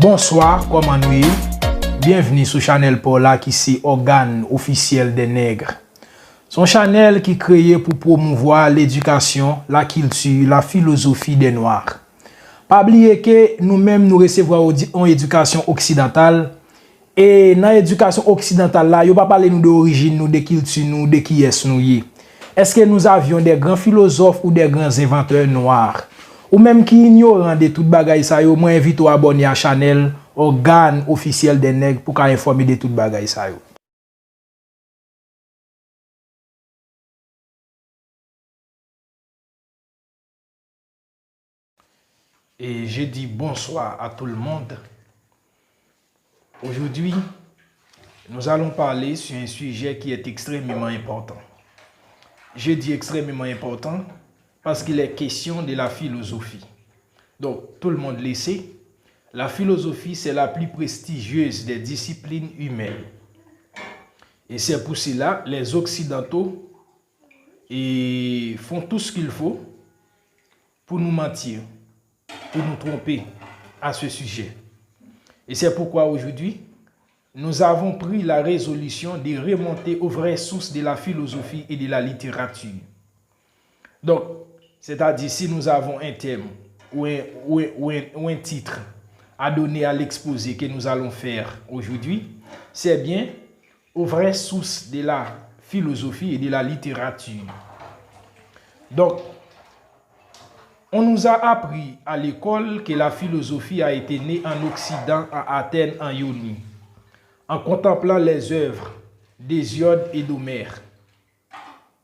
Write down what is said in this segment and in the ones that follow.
Bonsoir, comment nous bienvenue sur Chanel Paula qui c'est organe officiel des nègres. Son Chanel qui est créé pour promouvoir l'éducation, la culture, la philosophie des noirs. Pas oublier que nous-mêmes nous recevons en éducation occidentale et dans l'éducation occidentale là, yo pas parler nous d'origine, nous de culture, nous de qui est nous y. Est-ce que nous avions des grands philosophes ou des grands inventeurs noirs? Ou même qui ignorant de tout bagay sa yo, moi invite à abonner à Chanel, organe officiel des nègres pour informer de tout bagay sa yo. Et je dis bonsoir à tout le monde. Aujourd'hui, nous allons parler sur un sujet qui est extrêmement important. Je dis extrêmement important parce qu'il est question de la philosophie. Donc, tout le monde le sait, la philosophie, c'est la plus prestigieuse des disciplines humaines. Et c'est pour cela, les Occidentaux font tout ce qu'il faut pour nous mentir, pour nous tromper à ce sujet. Et c'est pourquoi aujourd'hui, nous avons pris la résolution de remonter aux vraies sources de la philosophie et de la littérature. Donc, c'est-à-dire si nous avons un thème ou un titre à donner à l'exposé que nous allons faire aujourd'hui, c'est bien aux vraies sources de la philosophie et de la littérature. Donc, on nous a appris à l'école que la philosophie a été née en Occident, à Athènes, en Ionie, en contemplant les œuvres d'Hésiode et d'Homère.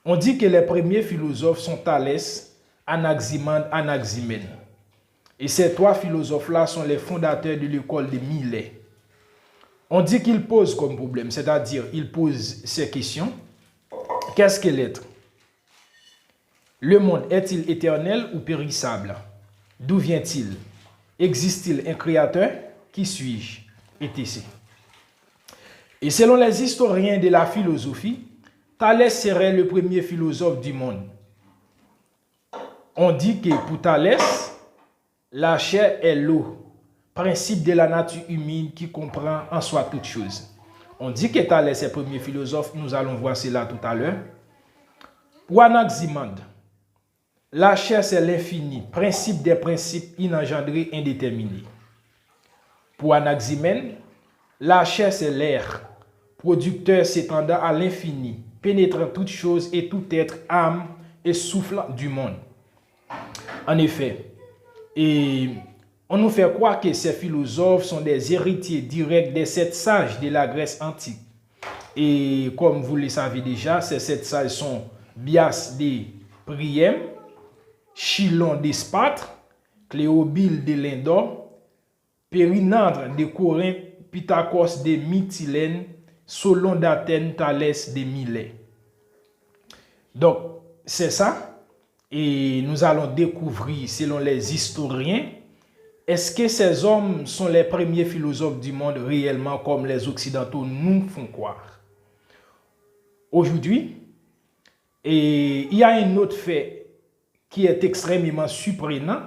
On dit que les premiers philosophes sont Thalès, Anaximandre, Anaximène. Et ces trois philosophes-là sont les fondateurs de l'école de Milet. On dit qu'ils posent comme problème, c'est-à-dire ils posent ces questions. Qu'est-ce que l'être? Le monde est-il éternel ou périssable? D'où vient-il? Existe-t-il un créateur? Qui suis-je? Etc. Et selon les historiens de la philosophie, Thalès serait le premier philosophe du monde. On dit que pour Thalès, la chair est l'eau, principe de la nature humide qui comprend en soi toutes choses. On dit que Thalès est le premier philosophe, nous allons voir cela tout à l'heure. Pour Anaximandre, la chair c'est l'infini, principe des principes inengendrés indéterminés. Pour Anaximène, la chair c'est l'air, producteur s'étendant à l'infini, pénétrant toutes choses et tout être, âme et souffle du monde. En effet, on nous fait croire que ces philosophes sont des héritiers directs des sept sages de la Grèce antique. Et comme vous le savez déjà, ces sept sages sont Bias de Priam, Chilon de Sparte, Cléobile de Lindor, Périnandre de Corinthe, Pythagore de Mytilène, Solon d'Athènes, Thalès de Milet. Donc, c'est ça. Et nous allons découvrir, selon les historiens, est-ce que ces hommes sont les premiers philosophes du monde réellement comme les Occidentaux nous font croire? Aujourd'hui, il y a un autre fait qui est extrêmement surprenant.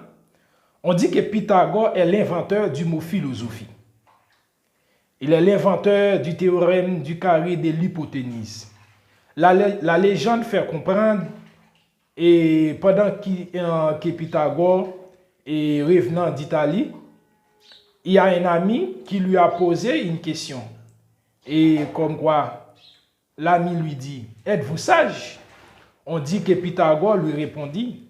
On dit que Pythagore est l'inventeur du mot philosophie. Il est l'inventeur du théorème du carré de l'hypoténuse. La légende fait comprendre, et pendant que Pythagore est revenant d'Italie, il y a un ami qui lui a posé une question. Et comme quoi, l'ami lui dit, êtes-vous sage? On dit que Pythagore lui répondit,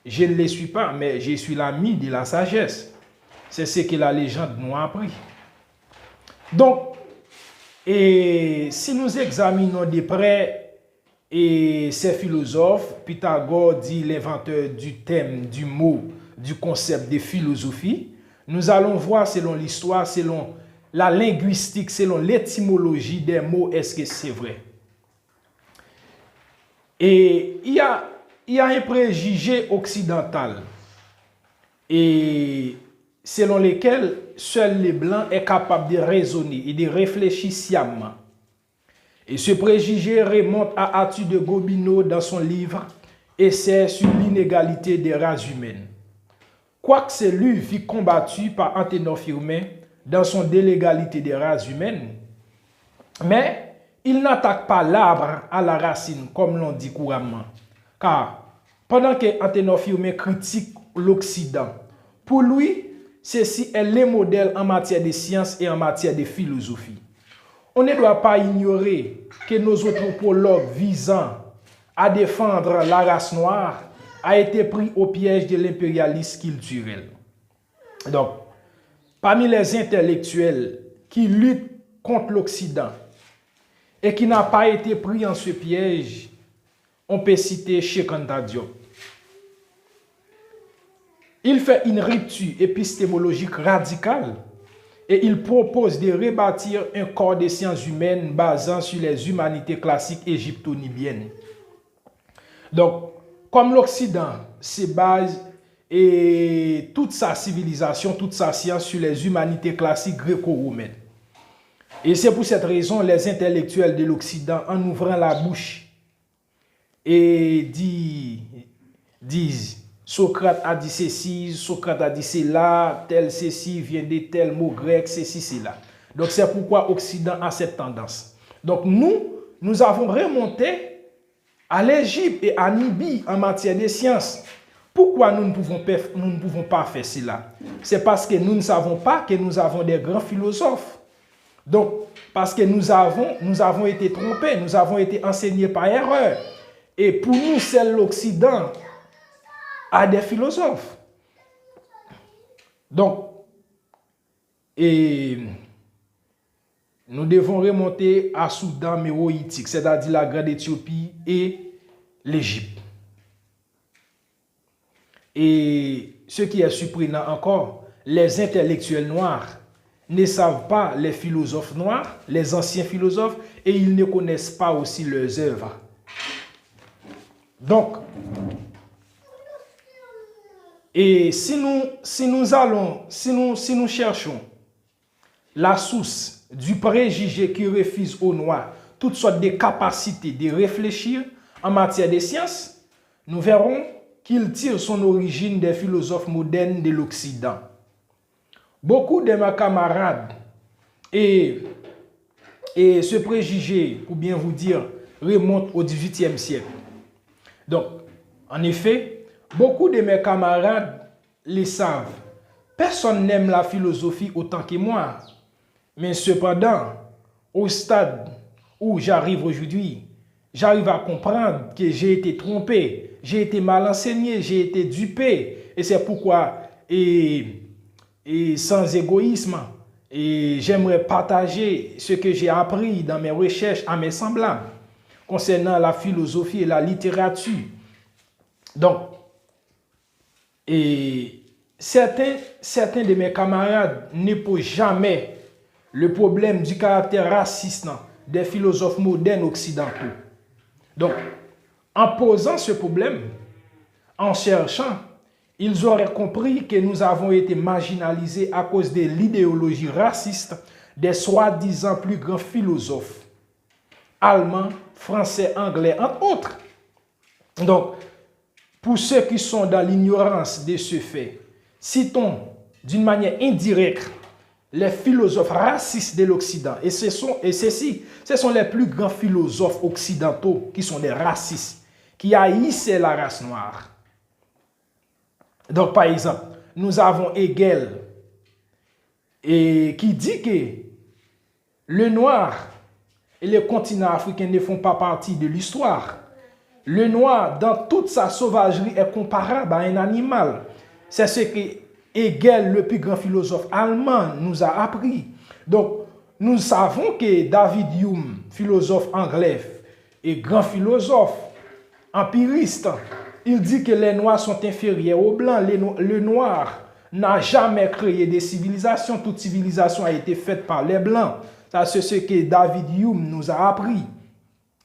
je ne le suis pas, mais je suis l'ami de la sagesse. C'est ce que la légende nous a appris. Donc, si nous examinons de près ces philosophes, Pythagore dit l'inventeur du thème, du mot, du concept de philosophie, nous allons voir selon l'histoire, selon la linguistique, selon l'étymologie des mots, est-ce que c'est vrai? Et il y a un préjugé occidental et selon lequel seuls les blancs sont capables de raisonner et de réfléchir sciemment. Et ce préjugé remonte à Arthur de Gobineau dans son livre Essai sur l'inégalité des races humaines. Quoique ce livre fut combattu par Anténor Firmin dans son délégalité des races humaines, mais il n'attaque pas l'arbre à la racine, comme l'on dit couramment. Car pendant que Antenor Firmin critique l'Occident, pour lui, ceci est le modèle en matière de sciences et en matière de philosophie. On ne doit pas ignorer que nos anthropologues visant à défendre la race noire a été pris au piège de l'impérialisme culturel. Donc, parmi les intellectuels qui luttent contre l'Occident et qui n'ont pas été pris en ce piège, on peut citer Cheikh Anta Diop. Il fait une rupture épistémologique radicale et il propose de rebâtir un corps de sciences humaines basant sur les humanités classiques égypto-nubiennes. Donc, comme l'Occident se base et toute sa civilisation, toute sa science sur les humanités classiques gréco-romaines. Et c'est pour cette raison les intellectuels de l'Occident, en ouvrant la bouche et disent Socrate a dit ceci, Socrate a dit cela, tel ceci vient de tel mot grec, ceci, cela. Donc c'est pourquoi l'Occident a cette tendance. Donc nous avons remonté à l'Égypte et à Nubie en matière de sciences. Pourquoi nous ne pouvons pas faire cela? C'est parce que nous ne savons pas que nous avons des grands philosophes. Donc, parce que nous avons été trompés, nous avons été enseignés par erreur. Et pour nous, seul l'Occident a des philosophes. Donc, et nous devons remonter à Soudan méroïtique, c'est-à-dire la Grande Éthiopie et l'Égypte. Et ce qui est surprenant encore, les intellectuels noirs ne savent pas les philosophes noirs, les anciens philosophes, et ils ne connaissent pas aussi leurs œuvres. Donc, et si nous cherchons la source du préjugé qui refuse aux Noirs toutes sortes de capacités de réfléchir en matière de sciences, nous verrons qu'il tire son origine des philosophes modernes de l'Occident. Beaucoup de mes camarades, et ce préjugé, pour bien vous dire, remonte au XVIIIe siècle. Donc, en effet, beaucoup de mes camarades le savent. Personne n'aime la philosophie autant que moi. Mais cependant, au stade où j'arrive aujourd'hui, j'arrive à comprendre que j'ai été trompé, j'ai été mal enseigné, j'ai été dupé. Et c'est pourquoi, et sans égoïsme, et j'aimerais partager ce que j'ai appris dans mes recherches à mes semblables concernant la philosophie et la littérature. Donc, et certains de mes camarades ne posent jamais le problème du caractère raciste des philosophes modernes occidentaux. Donc, en posant ce problème, en cherchant, ils auraient compris que nous avons été marginalisés à cause de l'idéologie raciste des soi-disant plus grands philosophes, allemands, français, anglais, entre autres. Donc, pour ceux qui sont dans l'ignorance de ce fait, citons d'une manière indirecte les philosophes racistes de l'Occident. Et ce sont les plus grands philosophes occidentaux qui sont des racistes, qui haïssaient la race noire. Donc, par exemple, nous avons Hegel, qui dit que le noir et le continent africain ne font pas partie de l'histoire. Le noir, dans toute sa sauvagerie, est comparable à un animal. C'est ce que Hegel, le plus grand philosophe allemand, nous a appris. Donc, nous savons que David Hume, philosophe anglais et grand philosophe, empiriste, il dit que les noirs sont inférieurs aux blancs. Le noir n'a jamais créé des civilisations. Toute civilisation a été faite par les blancs. Ça, c'est ce que David Hume nous a appris.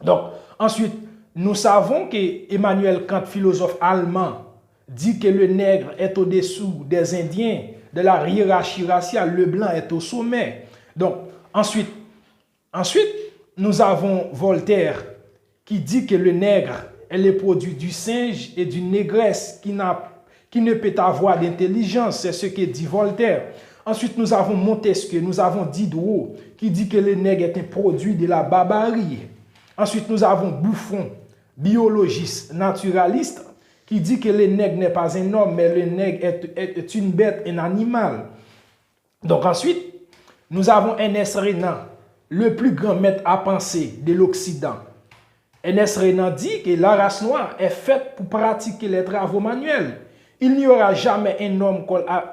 Donc, ensuite, nous savons que Emmanuel Kant, philosophe allemand, dit que le nègre est au-dessous des Indiens, de la hiérarchie raciale, le blanc est au sommet. Donc, ensuite, nous avons Voltaire qui dit que le nègre est le produit du singe et d'une négresse qui ne peut avoir d'intelligence. C'est ce que dit Voltaire. Ensuite, nous avons Montesquieu, nous avons Diderot, qui dit que le nègre est un produit de la barbarie. Ensuite, nous avons Buffon, biologiste, naturaliste, qui dit que le nègre n'est pas un homme, mais le nègre est une bête, un animal. Donc ensuite, nous avons Ernest Renan, le plus grand maître à penser de l'Occident. Ernest Renan dit que la race noire est faite pour pratiquer les travaux manuels. Il n'y aura jamais un homme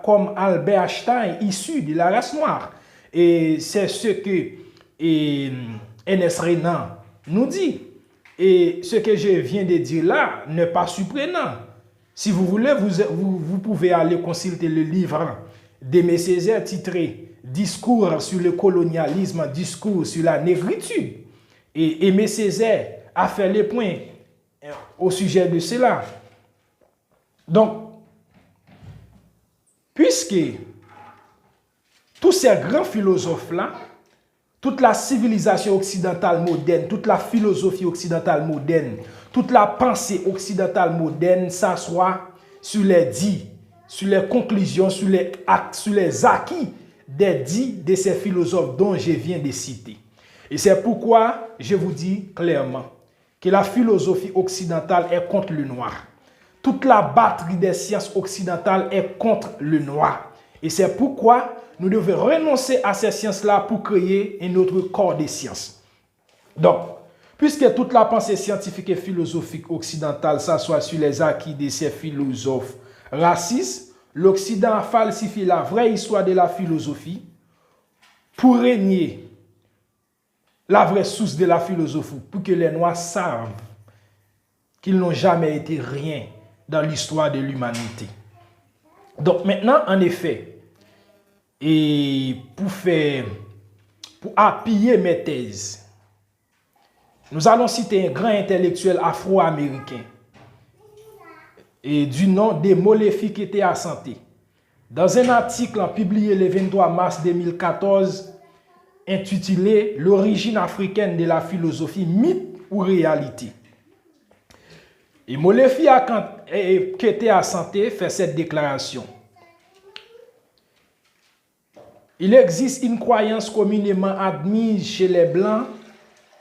comme Albert Einstein issu de la race noire. Et c'est ce que Ernest Renan nous dit. Et ce que je viens de dire là n'est pas surprenant. Si vous voulez, vous pouvez aller consulter le livre d'Aimé Césaire titré « Discours sur le colonialisme, discours sur la négritude ». Et Aimé Césaire a fait les points au sujet de cela. Donc, puisque tous ces grands philosophes-là, toute la civilisation occidentale moderne, toute la philosophie occidentale moderne, toute la pensée occidentale moderne s'assoit sur les dits, sur les conclusions, sur les actes, sur les acquis des dits de ces philosophes dont je viens de citer. Et c'est pourquoi je vous dis clairement que la philosophie occidentale est contre le noir. Toute la batterie des sciences occidentales est contre le noir. Et c'est pourquoi nous devons renoncer à ces sciences-là pour créer un autre corps des sciences. Donc, puisque toute la pensée scientifique et philosophique occidentale s'assoit sur les acquis de ces philosophes racistes, l'Occident a falsifié la vraie histoire de la philosophie pour régner la vraie source de la philosophie, pour que les Noirs savent qu'ils n'ont jamais été rien dans l'histoire de l'humanité. Donc maintenant, en effet, et pour appuyer mes thèses, nous allons citer un grand intellectuel afro-américain et du nom de Molefi Keïta Asante. Dans un article publié le 23 mars 2014 intitulé « L'origine africaine de la philosophie, mythe ou réalité ». Et Molefi Keïta Asante fait cette déclaration. Il existe une croyance communément admise chez les Blancs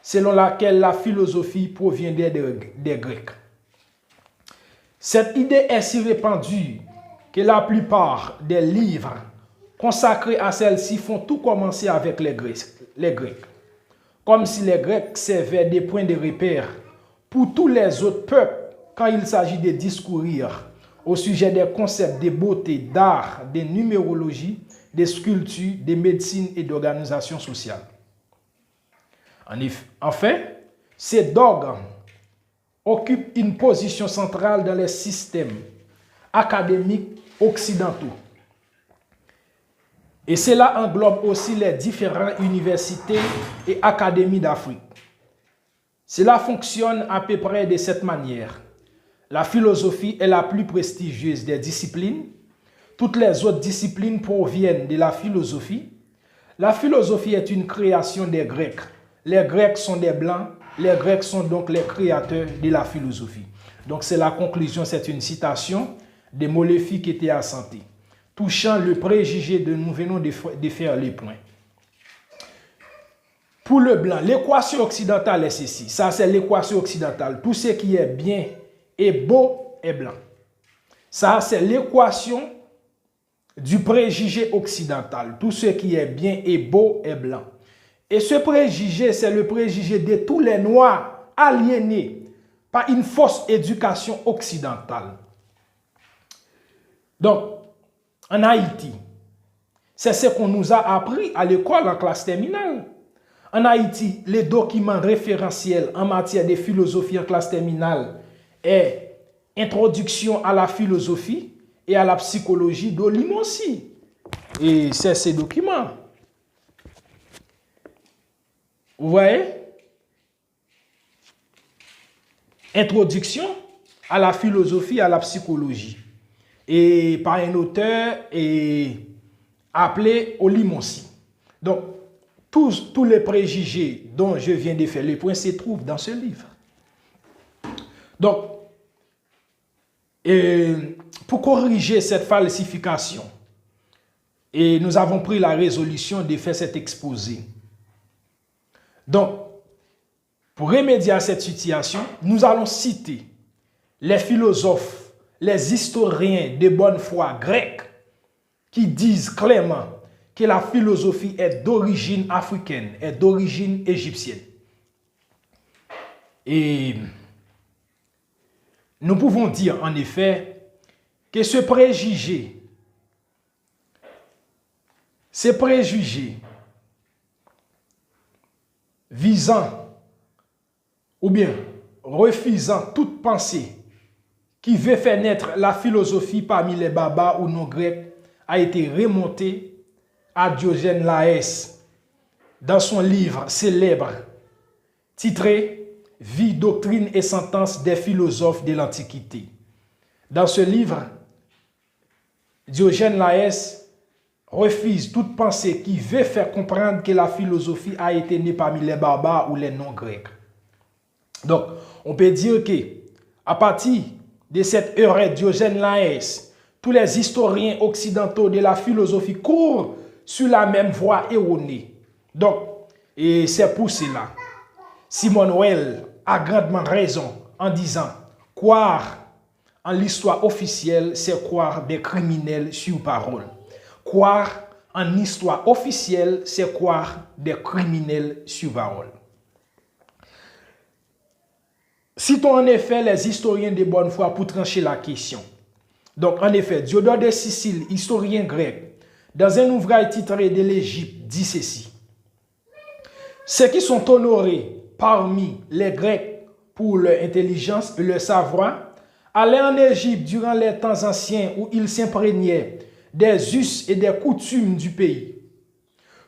selon laquelle la philosophie provient des Grecs. Cette idée est si répandue que la plupart des livres consacrés à celle-ci font tout commencer avec les Grecs. Comme si les Grecs servaient des points de repère pour tous les autres peuples quand il s'agit de discourir au sujet des concepts de beauté, d'art, de numérologie, de sculpture, de médecine et d'organisation sociale. En fait, ces dogmes occupent une position centrale dans les systèmes académiques occidentaux. Et cela englobe aussi les différentes universités et académies d'Afrique. Cela fonctionne à peu près de cette manière. La philosophie est la plus prestigieuse des disciplines. Toutes les autres disciplines proviennent de la philosophie. La philosophie est une création des Grecs. Les Grecs sont des Blancs. Les Grecs sont donc les créateurs de la philosophie. Donc c'est la conclusion, c'est une citation de Molefi Keïta Asante, touchant le préjugé de nous venons de faire les points. Pour le Blanc, l'équation occidentale est ceci. Ça, c'est l'équation occidentale. Tout ce qui est bien et beau est blanc. Ça, c'est l'équation du préjugé occidental. Tout ce qui est bien et beau est blanc. Et ce préjugé, c'est le préjugé de tous les Noirs aliénés par une fausse éducation occidentale. Donc, en Haïti, c'est ce qu'on nous a appris à l'école en classe terminale. En Haïti, les documents référentiels en matière de philosophie en classe terminale est Introduction à la philosophie et à la psychologie d'Olimonsi. Et c'est ces documents. Vous voyez? Introduction à la philosophie et à la psychologie. Et par un auteur appelé Olimonsi. Donc, tous les préjugés dont je viens de faire le point se trouvent dans ce livre. Donc, pour corriger cette falsification, Et nous avons pris la résolution de faire cet exposé. Donc, pour remédier à cette situation, nous allons citer les philosophes, les historiens de bonne foi grecs qui disent clairement que la philosophie est d'origine africaine, est d'origine égyptienne. Et nous pouvons dire en effet que ce préjugé visant ou bien refusant toute pensée qui veut faire naître la philosophie parmi les barbares ou non-grecs a été remonté à Diogène Laërce dans son livre célèbre titré « Vie, doctrine et sentence des philosophes de l'Antiquité ». Dans ce livre, Diogène Laërce refuse toute pensée qui veut faire comprendre que la philosophie a été née parmi les barbares ou les non-grecs. Donc, on peut dire que à partir de cette erreur Diogène Laërce, tous les historiens occidentaux de la philosophie courent sur la même voie erronée. Donc, et c'est pour cela, Simone Weil a grandement raison en disant « Croire en l'histoire officielle, c'est croire des criminels sur parole. Croire en histoire officielle, c'est croire des criminels sur parole. » Citons en effet les historiens de bonne foi pour trancher la question. Donc, en effet, Diodore de Sicile, historien grec, dans un ouvrage titré de l'Égypte, dit ceci. Ceux qui sont honorés parmi les Grecs pour leur intelligence et leur savoir allaient en Égypte durant les temps anciens où ils s'imprégnaient des us et des coutumes du pays,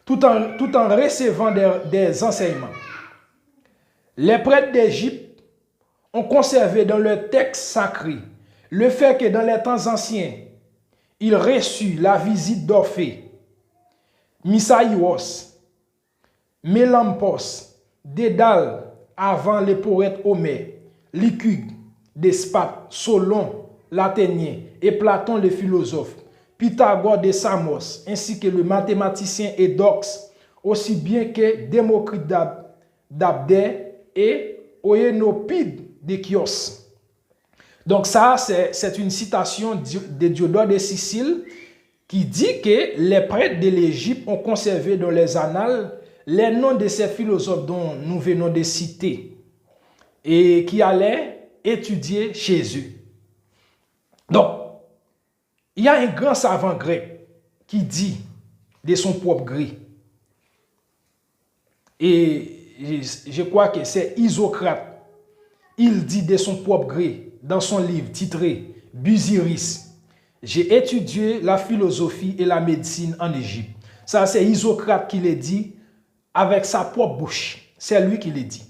tout en recevant des enseignements. Les prêtres d'Égypte ont conservé dans leur texte sacré le fait que dans les temps anciens, ils reçurent la visite d'Orphée, Misaïos, Mélampos, Dédale avant les poètes Homère, Lycurgue, Despatie, Solon, l'Athénien et Platon le philosophe, Pythagore de Samos, ainsi que le mathématicien Eudoxe, aussi bien que Démocrite d'Abdère et Oyénopide de Chios. Donc ça, c'est une citation de Diodore de Sicile qui dit que les prêtres de l'Égypte ont conservé dans les annales les noms de ces philosophes dont nous venons de citer et qui allaient étudier chez eux. Donc, il y a un grand savant grec qui dit de son propre gré, et je crois que c'est Isocrate, il dit de son propre gré dans son livre titré Busiris, j'ai étudié la philosophie et la médecine en Égypte. Ça, c'est Isocrate qui le dit avec sa propre bouche. C'est lui qui le dit.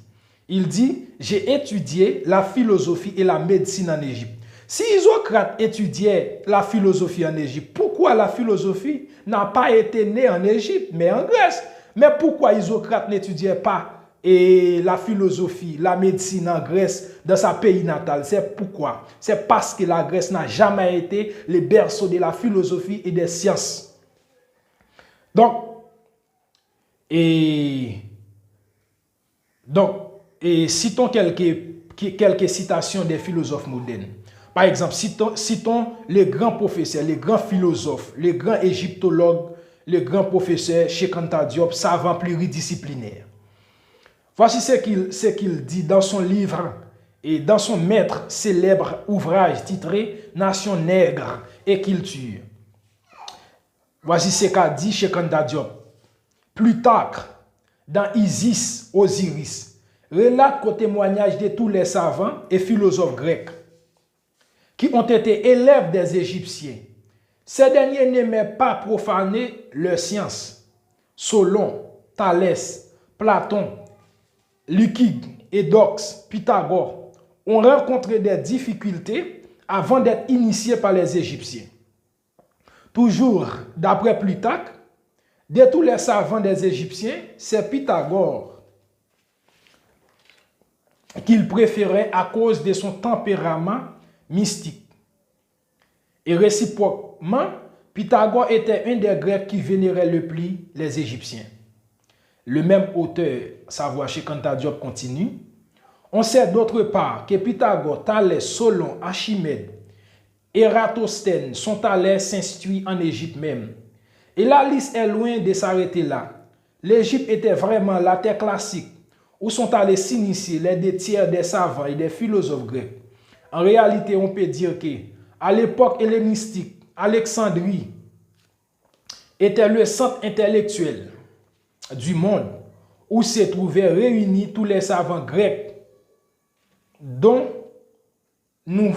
Il dit, j'ai étudié la philosophie et la médecine en Égypte. Si Isocrate étudiait la philosophie en Égypte, pourquoi la philosophie n'a pas été née en Égypte, mais en Grèce? Mais pourquoi Isocrate n'étudiait pas la philosophie, la médecine en Grèce, dans sa pays natal? C'est pourquoi? C'est parce que la Grèce n'a jamais été le berceau de la philosophie et des sciences. Donc, citons quelques citations des philosophes modernes. Par exemple, citons les grands professeurs, les grands philosophes, les grands égyptologues, les grands professeurs Cheikh Anta Diop, savants pluridisciplinaires. Voici ce qu'il dit dans son livre et dans son maître célèbre ouvrage titré Nation nègre et culture. Voici ce qu'a dit Cheikh Anta Diop. Plutarque, dans Isis, Osiris, relate qu'au témoignage de tous les savants et philosophes grecs qui ont été élèves des Égyptiens, ces derniers n'aimaient pas profaner leurs sciences. Solon, Thalès, Platon, Lycurgue, Eudoxe, Pythagore ont rencontré des difficultés avant d'être initiés par les Égyptiens. Toujours d'après Plutarque, de tous les savants des Égyptiens, c'est Pythagore qu'il préférait à cause de son tempérament mystique. Et réciproquement, Pythagore était un des Grecs qui vénérait le plus les Égyptiens. Le même auteur, savoir Shekhanta Diop, continue. On sait d'autre part que Pythagore, Thalès, Solon, Archimède, Ératosthène sont allés s'instruire en Égypte même. Et la liste est loin de s'arrêter là. L'Égypte était vraiment la terre classique où sont allés s'initier les deux tiers des savants et des philosophes grecs. En réalité, on peut dire que à l'époque hellénistique, Alexandrie était le centre intellectuel du monde où se trouvaient réunis tous les savants grecs dont nous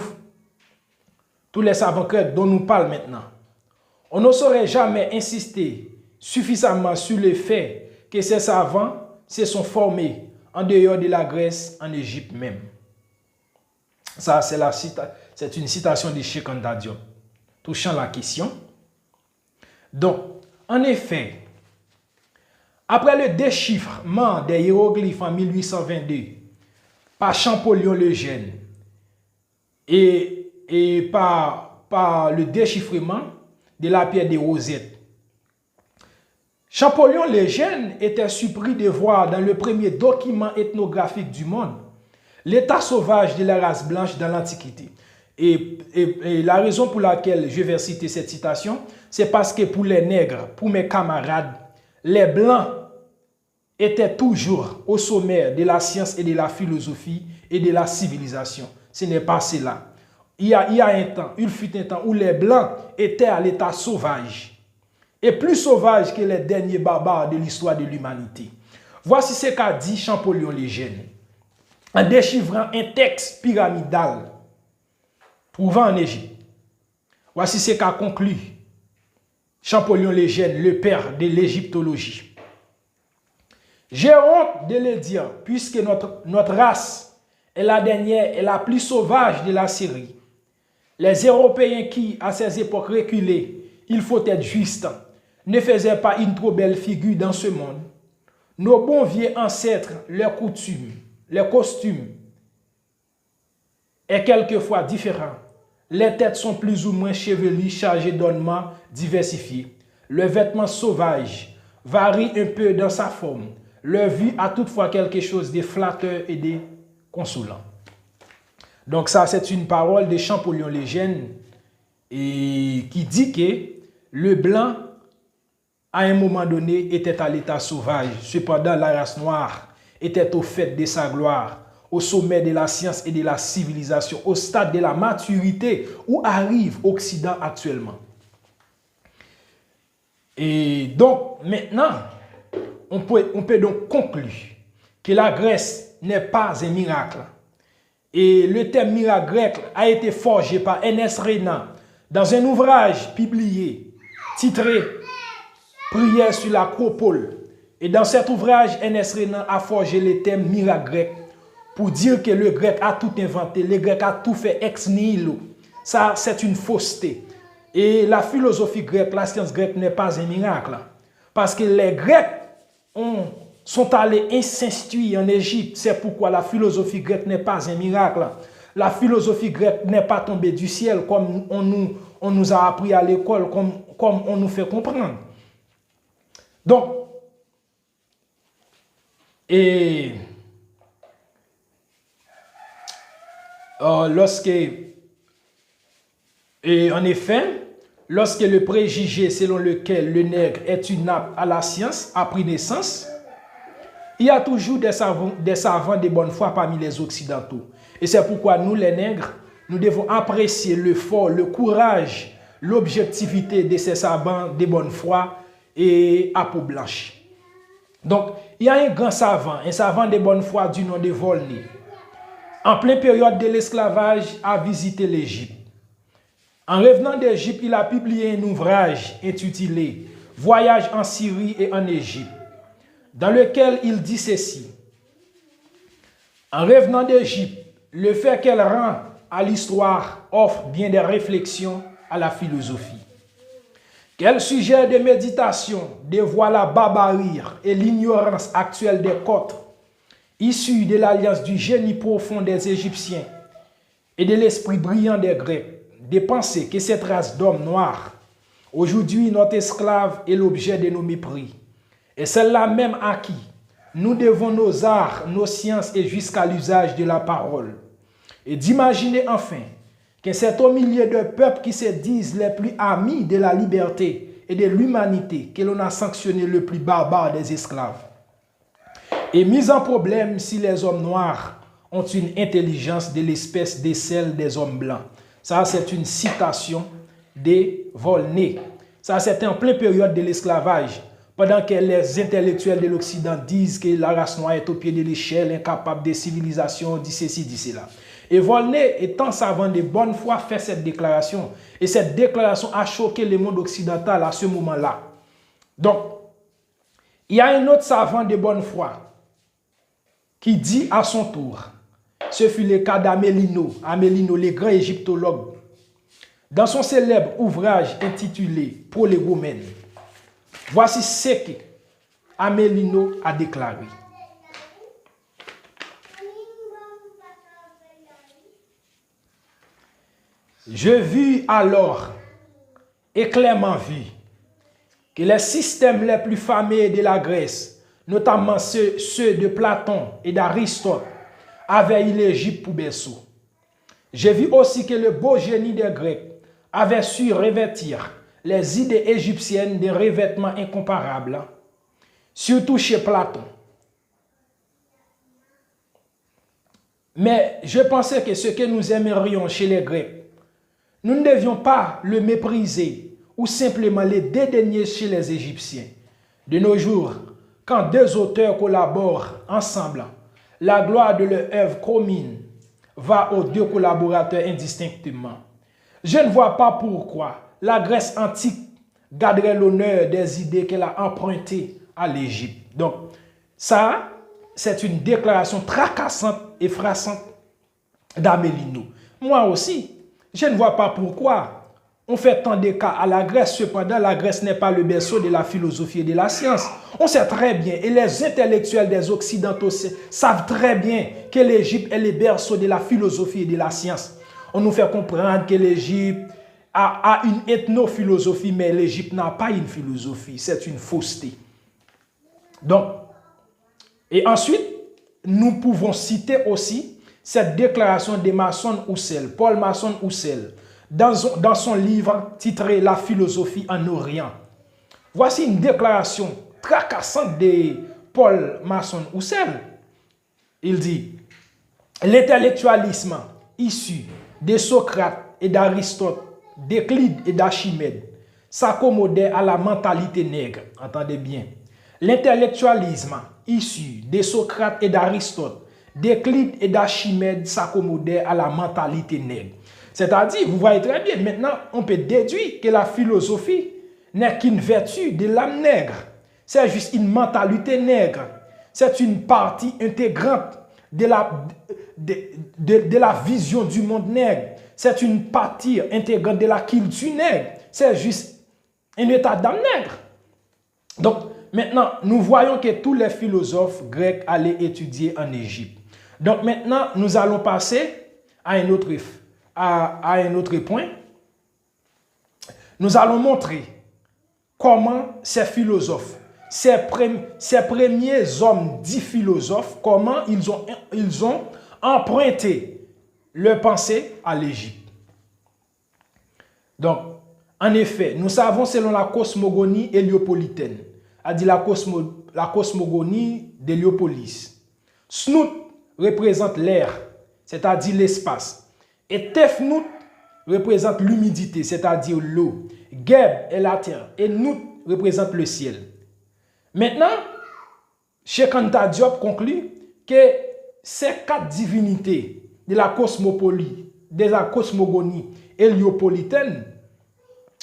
parlons maintenant. On ne saurait jamais insister suffisamment sur le fait que ces savants se sont formés en dehors de la Grèce, en Égypte même. Ça, c'est une citation de Shekhanta Diop, touchant la question. Donc, en effet, après le déchiffrement des hiéroglyphes en 1822 par Champollion le Jeune et par le déchiffrement de la pierre des Rosettes, Champollion le Jeune était surpris de voir dans le premier document ethnographique du monde l'état sauvage de la race blanche dans l'Antiquité. Et la raison pour laquelle je vais citer cette citation, c'est parce que pour les nègres, pour mes camarades, les blancs étaient toujours au sommet de la science et de la philosophie et de la civilisation. Ce n'est pas cela. Il fut un temps où les blancs étaient à l'état sauvage. Et plus sauvage que les derniers barbares de l'histoire de l'humanité. Voici ce qu'a dit Champollion le Jeune en déchiffrant un texte pyramidal trouvant en Égypte. Voici ce qu'a conclu Champollion le Jeune, le père de l'égyptologie. J'ai honte de le dire, puisque notre race est la dernière et la plus sauvage de la série. Les Européens qui, à ces époques reculées, il faut être juste, ne faisaient pas une trop belle figure dans ce monde. Nos bons vieux ancêtres, leurs coutumes, leurs costumes est quelquefois différent. Les têtes sont plus ou moins chevelues, chargées d'ornements diversifiés. Le vêtement sauvage varie un peu dans sa forme. Leur vue a toutefois quelque chose de flatteur et de consolant. Donc ça, c'est une parole de Champollion le Jeune et qui dit que le blanc, à un moment donné, était à l'état sauvage. Cependant, la race noire était au fait de sa gloire, au sommet de la science et de la civilisation, au stade de la maturité où arrive l'Occident actuellement. Et donc, maintenant, on peut donc conclure que la Grèce n'est pas un miracle. Et le terme miracle grec a été forgé par Ernest Renan dans un ouvrage publié titré Prière sur l'Acropole. Et dans cet ouvrage, Ernest Renan a forgé le terme miracle grec pour dire que le grec a tout inventé, le grec a tout fait ex nihilo. Ça, c'est une fausseté. Et la philosophie grecque, la science grecque n'est pas un miracle. Parce que les Grecs sont allés s'instruire en Égypte. C'est pourquoi la philosophie grecque n'est pas un miracle. La philosophie grecque n'est pas tombée du ciel comme on nous a appris à l'école, comme on nous fait comprendre. Donc, en effet, lorsque le préjugé selon lequel le nègre est une apte à la science a pris naissance, il y a toujours des savants de bonne foi parmi les Occidentaux. Et c'est pourquoi nous, les nègres, nous devons apprécier le fort, le courage, l'objectivité de ces savants de bonne foi et à peau blanche. Donc, il y a un grand savant de bonne foi du nom de Volney. En pleine période de l'esclavage, a visité l'Égypte. En revenant d'Égypte, il a publié un ouvrage intitulé « Voyage en Syrie et en Égypte », dans lequel il dit ceci. En revenant d'Égypte, le fait qu'elle rend à l'histoire offre bien des réflexions à la philosophie. Quel sujet de méditation dévoile la barbarie et l'ignorance actuelle des côtes, issues de l'alliance du génie profond des Égyptiens et de l'esprit brillant des Grecs, de penser que cette race d'hommes noirs, Aujourd'hui, notre esclave est l'objet de nos mépris. Et celle-là même à qui nous devons nos arts, nos sciences et jusqu'à l'usage de la parole. Et d'imaginer enfin que c'est au milieu de peuples qui se disent les plus amis de la liberté et de l'humanité que l'on a sanctionné le plus barbare des esclaves. Et mis en problème si les hommes noirs ont une intelligence de l'espèce de celle des hommes blancs. Ça, c'est une citation de Volney. Ça, c'est en pleine période de l'esclavage. Pendant que les intellectuels de l'Occident disent que la race noire est au pied de l'échelle, incapable de civilisation, dit ceci, dit cela. Et Volney, étant savant de bonne foi, fait cette déclaration. Et cette déclaration a choqué le monde occidental à ce moment-là. Donc, il y a un autre savant de bonne foi qui dit à son tour, ce fut le cas d'Amélino, le grand égyptologue, dans son célèbre ouvrage intitulé Prolégomène. Voici ce que Amélino a déclaré. Je vis alors, et clairement vu, que les systèmes les plus fameux de la Grèce, notamment ceux de Platon et d'Aristote, avaient eu l'Égypte pour berceau. J'ai vu aussi que le beau génie des Grecs avait su revêtir les idées égyptiennes d'un revêtement incomparable, surtout chez Platon. Mais je pensais que ce que nous aimerions chez les Grecs, nous ne devions pas le mépriser ou simplement le dédaigner chez les Égyptiens. De nos jours, quand deux auteurs collaborent ensemble, la gloire de leur œuvre commune va aux deux collaborateurs indistinctement. Je ne vois pas pourquoi la Grèce antique garderait l'honneur des idées qu'elle a empruntées à l'Égypte. Donc, ça, c'est une déclaration tracassante et frappante d'Amélino. Moi aussi, je ne vois pas pourquoi on fait tant de cas à la Grèce. Cependant, la Grèce n'est pas le berceau de la philosophie et de la science. On sait très bien, et les intellectuels des Occidentaux savent très bien que l'Égypte est le berceau de la philosophie et de la science. On nous fait comprendre que l'Égypte a une ethnophilosophie, mais l'Égypte n'a pas une philosophie. C'est une fausseté. Donc, et ensuite, nous pouvons citer aussi cette déclaration de Mason Houssel, Paul Mason Houssel, dans son livre titré La philosophie en Orient. Voici une déclaration tracassante de Paul Mason Houssel. Il dit, l'intellectualisme issu de Socrate et d'Aristote, d'Euclide et d'Archimède s'accommodait à la mentalité nègre. Entendez bien. L'intellectualisme issu de Socrate et d'Aristote, d'Euclide et d'Archimède s'accommodait à la mentalité nègre. C'est-à-dire, vous voyez très bien, maintenant, on peut déduire que la philosophie n'est qu'une vertu de l'âme nègre. C'est juste une mentalité nègre. C'est une partie intégrante de la vision du monde nègre. C'est une partie intégrante de la culture nègre. C'est juste un état d'âme nègre. Donc, maintenant, nous voyons que tous les philosophes grecs allaient étudier en Égypte. Donc, maintenant, nous allons passer à un autre point. Nous allons montrer comment ces philosophes, ces premiers hommes dits philosophes, comment ils ont emprunté leur pensée à l'Égypte. Donc, en effet, nous savons selon la cosmogonie héliopolitaine, c'est-à-dire la cosmogonie d'Héliopolis. Snout représente l'air, c'est-à-dire l'espace. Et Tefnout représente l'humidité, c'est-à-dire l'eau. Geb est la terre. Et Nout représente le ciel. Maintenant, Cheikh Anta Diop conclut que ces quatre divinités de la cosmogonie héliopolitaine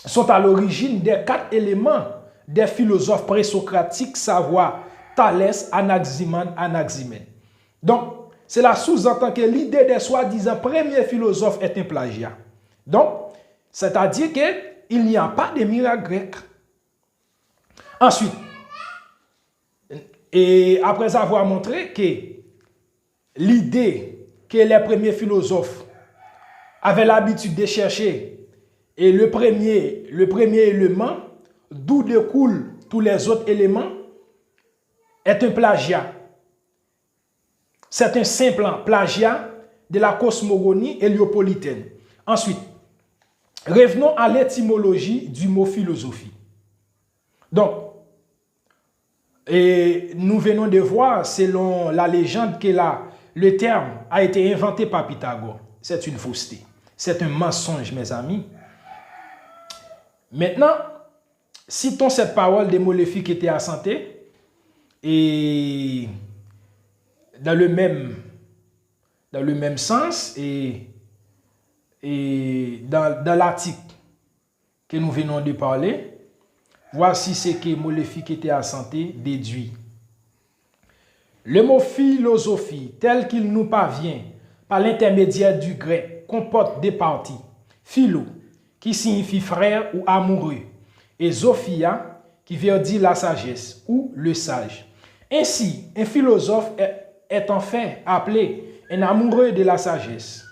sont à l'origine des quatre éléments des philosophes présocratiques, savoir Thalès, Anaximandre, Anaximène. Donc, cela sous-entend que l'idée des soi-disant premiers philosophes est un plagiat. Donc, c'est-à-dire qu'il n'y a pas de miracle grec. Ensuite, et après avoir montré que l'idée que les premiers philosophes avaient l'habitude de chercher Et le premier élément, d'où découlent tous les autres éléments, est un plagiat. C'est un simple plagiat de la cosmogonie héliopolitaine. Ensuite, revenons à l'étymologie du mot philosophie. Donc, et nous venons de voir, selon la légende, que le terme a été inventé par Pythagore. C'est une fausseté. C'est un mensonge, mes amis. Maintenant, citons cette parole des Moléfiques qui était à santé et dans le même sens et dans l'article que nous venons de parler, voici ce que Moléfique qui était à santé déduit. Le mot philosophie, tel qu'il nous parvient par l'intermédiaire du grec, comporte des parties. Philo, qui signifie frère ou amoureux, et Sophia, qui veut dire la sagesse ou le sage. Ainsi, un philosophe est en fait appelé un amoureux de la sagesse.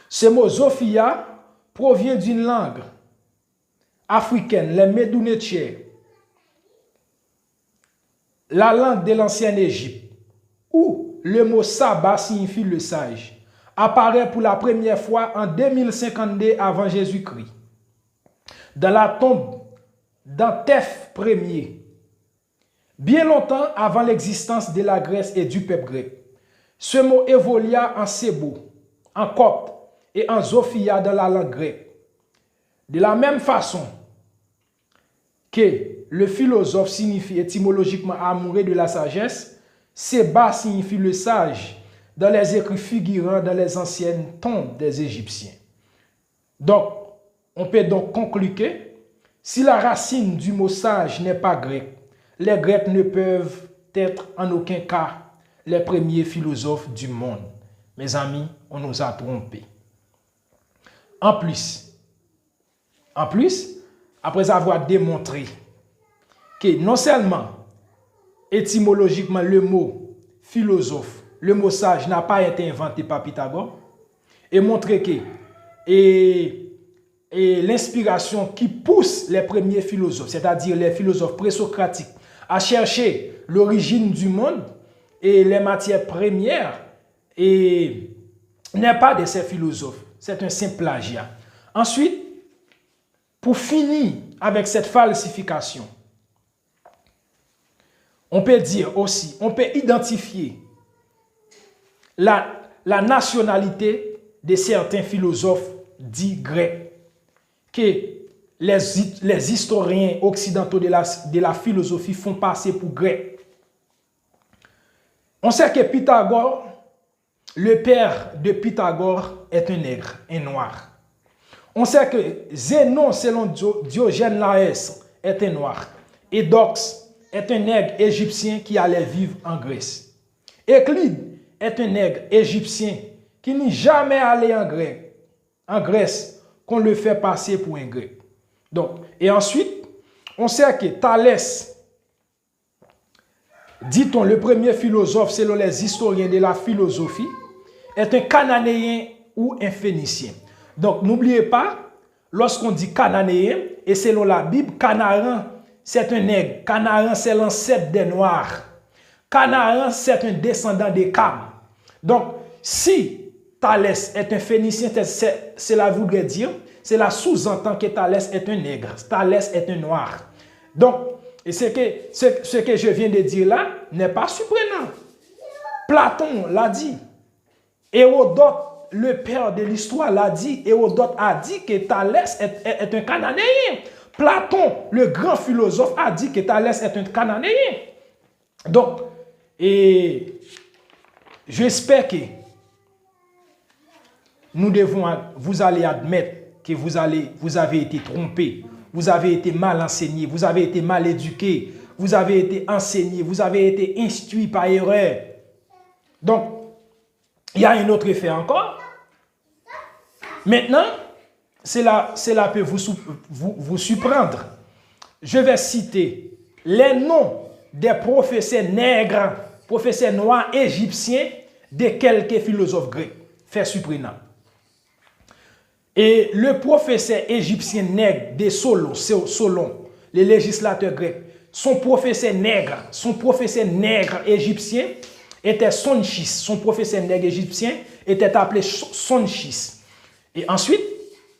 Ce mot Sophia provient d'une langue africaine, les Médounétiens, la langue de l'ancienne Égypte, où le mot Saba signifie le sage, apparaît pour la première fois en 2052 avant Jésus-Christ. Dans la tombe d'Antef Ier, bien longtemps avant l'existence de la Grèce et du peuple grec. Ce mot évolua en Sébo, en copte et en Sophia dans la langue grecque. De la même façon que le philosophe signifie étymologiquement amoureux de la sagesse, Séba signifie le sage dans les écrits figurant dans les anciennes tombes des Égyptiens. Donc, on peut donc conclure que si la racine du mot sage n'est pas grecque, les Grecs ne peuvent être en aucun cas les premiers philosophes du monde. Mes amis, on nous a trompés. En plus, après avoir démontré que non seulement étymologiquement le mot philosophe, le mot sage n'a pas été inventé par Pythagore, et montrer que l'inspiration qui pousse les premiers philosophes, c'est-à-dire les philosophes présocratiques, à chercher l'origine du monde et les matières premières, et n'est pas de ces philosophes. C'est un simple plagiat. Ensuite, pour finir avec cette falsification, on peut dire aussi, on peut identifier la nationalité de certains philosophes dits grecs, que les historiens occidentaux de la philosophie font passer pour grecs. On sait que Pythagore, le père de Pythagore, est un nègre, un noir. On sait que Zénon, selon Diogène Laërce, est un noir. Eudoxe est un nègre égyptien qui allait vivre en Grèce. Euclide est un nègre égyptien qui n'est jamais allé en Grèce, qu'on le fait passer pour un grec. Donc, et ensuite, on sait que Thalès, dit-on le premier philosophe selon les historiens de la philosophie, est un cananéen ou un phénicien. Donc, n'oubliez pas, lorsqu'on dit cananéen, et selon la Bible, Canaan, c'est un nègre. Canaan, c'est l'ancêtre des Noirs. Canaan, c'est un descendant des Cam. Donc, si Thalès est un phénicien, cela voudrait dire, cela sous-entend que Thalès est un nègre. Thalès est un noir. Donc, et ce que je viens de dire là n'est pas surprenant. Platon l'a dit. Hérodote, le père de l'histoire, l'a dit. Hérodote a dit que Thalès est un cananéen. Platon, le grand philosophe, a dit que Thalès est un cananéen. Donc, et j'espère que vous allez admettre que vous avez été trompé, vous avez été mal enseigné, vous avez été mal éduqué, vous avez été enseigné, vous avez été instruit par erreur. Donc, il y a un autre effet encore. Maintenant, cela peut vous surprendre. Je vais citer les noms des professeurs nègres, professeurs noirs égyptiens de quelques philosophes grecs. Fait surprenant. Et le professeur égyptien nègre de Solon, le législateur grec, son professeur nègre égyptien était Sonchis. Son professeur nègre égyptien était appelé Sonchis. Et ensuite,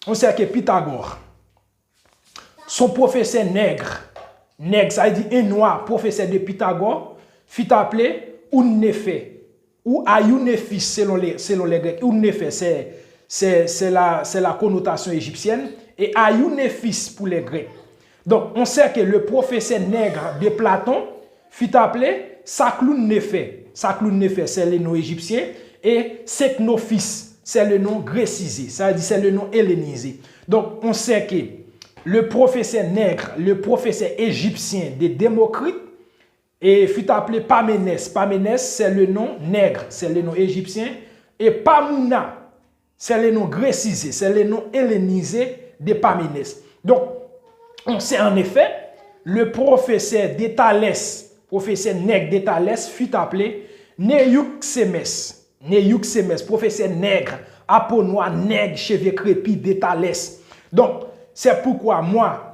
on sait que Pythagore, son professeur nègre, ça veut dire un noir, professeur de Pythagore, fut appelé Ounefe ou Ayounephis selon les Grecs. Ounefe, c'est la connotation égyptienne, et Ayounephis pour les Grecs. Donc, on sait que le professeur nègre de Platon fut appelé Sakloun Nefe. Sakloun Nefe, c'est le nom égyptien, et Seknophis, c'est le nom grécisé, ça veut dire c'est le nom hellénisé. Donc, on sait que le professeur nègre, le professeur égyptien de Démocrite, et fut appelé Pamenès. Pamenès, c'est le nom nègre, c'est le nom égyptien, et Pamouna, c'est le nom grécisé, c'est le nom hellénisé de Pamenès. Donc, on sait en effet, le professeur d'Étalès, professeur nègre d'Étalès, fut appelé Neuxémès. Neuxémès, professeur nègre, aponois nègre, cheveux crépus d'Étalès. Donc, c'est pourquoi moi,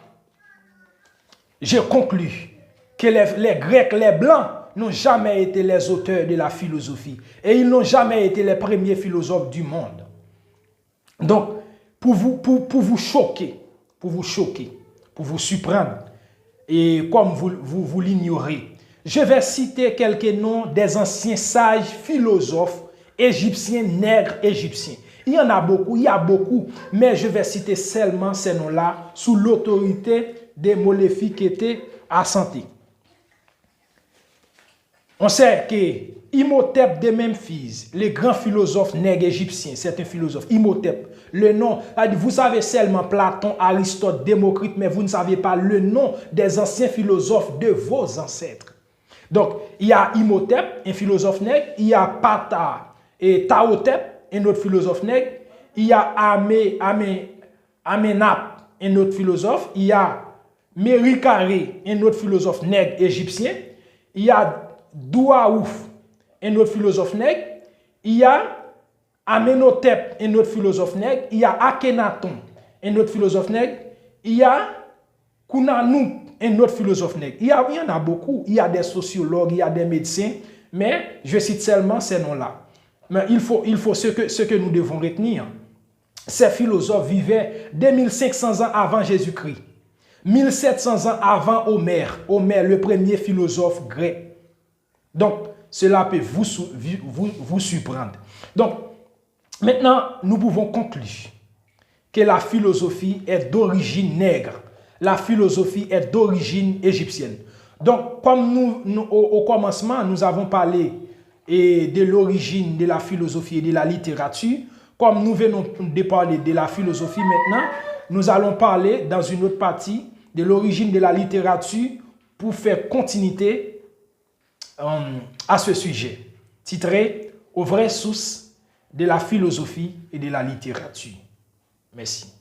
je conclus que les Grecs, les Blancs, n'ont jamais été les auteurs de la philosophie. Et ils n'ont jamais été les premiers philosophes du monde. Donc, pour vous choquer, pour vous surprendre, et comme vous l'ignorez, je vais citer quelques noms des anciens sages philosophes égyptiens, nègres égyptiens. Il y en a beaucoup, mais je vais citer seulement ces noms-là sous l'autorité des moléfiques qui étaient à santé. On sait que Imhotep de Memphis, le grand philosophe nègre égyptien, c'est un philosophe, Imhotep. Le nom, vous savez seulement Platon, Aristote, Démocrite, mais vous ne savez pas le nom des anciens philosophes de vos ancêtres. Donc, il y a Imhotep, un philosophe nègre, il y a Ptah et Taotep, un autre philosophe nègre, il y a Amenap, un autre philosophe, il y a Merikare, un autre philosophe nègre égyptien, il y a Douaouf, un autre philosophe nègre, il y a Amenhotep, un autre philosophe nègre, il y a Akhenaton, un autre philosophe nègre, il y a Kounanou, un autre philosophe nègre. Il y en a beaucoup, il y a des sociologues, il y a des médecins, mais je cite seulement ces noms-là. Mais il faut ce que nous devons retenir. Ces philosophes vivaient 2500 ans avant Jésus-Christ, 1700 ans avant Homère, le premier philosophe grec. Donc, cela peut vous surprendre. Donc, maintenant, nous pouvons conclure que la philosophie est d'origine nègre. La philosophie est d'origine égyptienne. Donc, comme au commencement, nous avons parlé de l'origine de la philosophie et de la littérature, comme nous venons de parler de la philosophie maintenant, nous allons parler dans une autre partie de l'origine de la littérature pour faire continuité à ce sujet, titré « Aux vraies sources de la philosophie et de la littérature ». Merci.